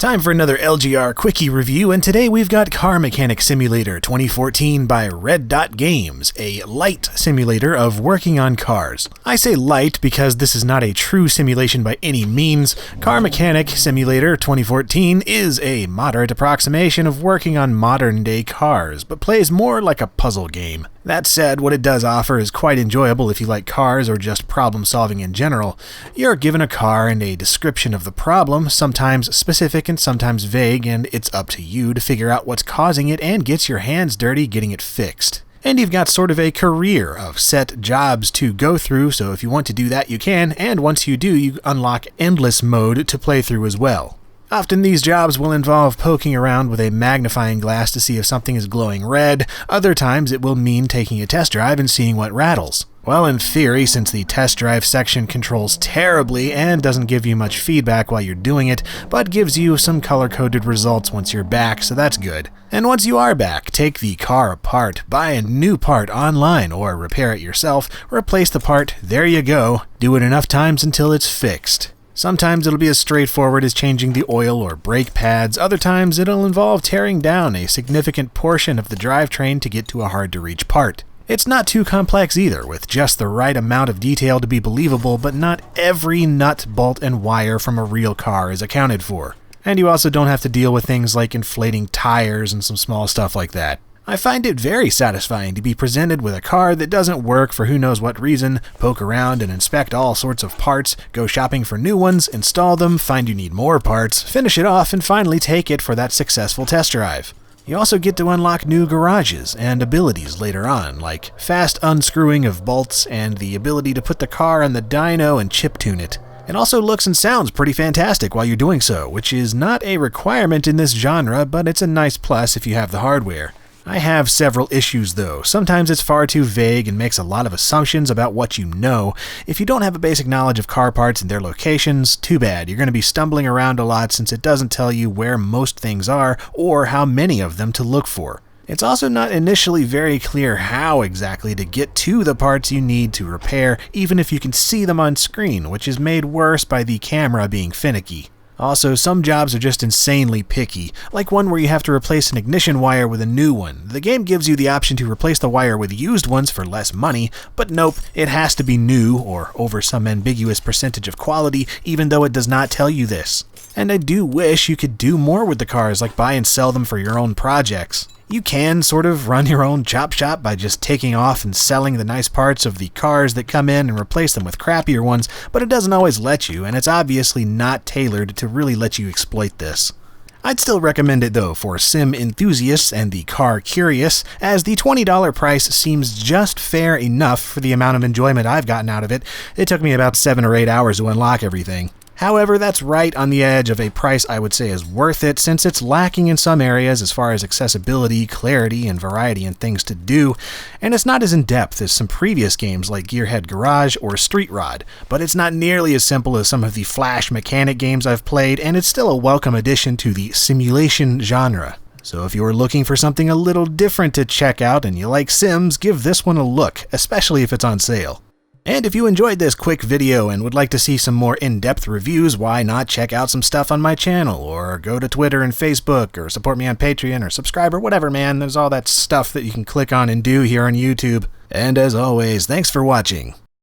Time for another LGR Quickie review, and today we've got Car Mechanic Simulator 2014 by Red Dot Games, a light simulator of working on cars. I say light because this is not a true simulation by any means. Car Mechanic Simulator 2014 is a moderate approximation of working on modern-day cars, but plays more like a puzzle game. That said, what it does offer is quite enjoyable if you like cars or just problem-solving in general. You're given a car and a description of the problem, sometimes specific and sometimes vague, and it's up to you to figure out what's causing it and get your hands dirty getting it fixed. And you've got sort of a career of set jobs to go through, so if you want to do that you can, and once you do, you unlock Endless Mode to play through as well. Often these jobs will involve poking around with a magnifying glass to see if something is glowing red. Other times it will mean taking a test drive and seeing what rattles. Well, in theory, since the test drive section controls terribly and doesn't give you much feedback while you're doing it, but gives you some color-coded results once you're back, so that's good. And once you are back, take the car apart, buy a new part online or repair it yourself, replace the part, there you go, do it enough times until it's fixed. Sometimes it'll be as straightforward as changing the oil or brake pads, other times it'll involve tearing down a significant portion of the drivetrain to get to a hard-to-reach part. It's not too complex either, with just the right amount of detail to be believable, but not every nut, bolt, and wire from a real car is accounted for. And you also don't have to deal with things like inflating tires and some small stuff like that. I find it very satisfying to be presented with a car that doesn't work for who knows what reason, poke around and inspect all sorts of parts, go shopping for new ones, install them, find you need more parts, finish it off, and finally take it for that successful test drive. You also get to unlock new garages and abilities later on, like fast unscrewing of bolts and the ability to put the car on the dyno and chip-tune it. It also looks and sounds pretty fantastic while you're doing so, which is not a requirement in this genre, but it's a nice plus if you have the hardware. I have several issues though. Sometimes it's far too vague and makes a lot of assumptions about what you know. If you don't have a basic knowledge of car parts and their locations, too bad. You're going to be stumbling around a lot since it doesn't tell you where most things are or how many of them to look for. It's also not initially very clear how exactly to get to the parts you need to repair, even if you can see them on screen, which is made worse by the camera being finicky. Also, some jobs are just insanely picky, like one where you have to replace an ignition wire with a new one. The game gives you the option to replace the wire with used ones for less money, but nope, it has to be new or over some ambiguous percentage of quality, even though it does not tell you this. And I do wish you could do more with the cars, like buy and sell them for your own projects. You can sort of run your own chop shop by just taking off and selling the nice parts of the cars that come in and replace them with crappier ones, but it doesn't always let you, and it's obviously not tailored to really let you exploit this. I'd still recommend it though for sim enthusiasts and the car curious, as the $20 price seems just fair enough for the amount of enjoyment I've gotten out of it. It took me about 7 or 8 hours to unlock everything. However, that's right on the edge of a price I would say is worth it, since it's lacking in some areas as far as accessibility, clarity, and variety in things to do, and it's not as in-depth as some previous games like Gearhead Garage or Street Rod, but it's not nearly as simple as some of the Flash mechanic games I've played, and it's still a welcome addition to the simulation genre. So if you're looking for something a little different to check out and you like Sims, give this one a look, especially if it's on sale. And if you enjoyed this quick video and would like to see some more in-depth reviews, why not check out some stuff on my channel, or go to Twitter and Facebook, or support me on Patreon, or subscribe, or whatever, man. There's all that stuff that you can click on and do here on YouTube. And as always, thanks for watching.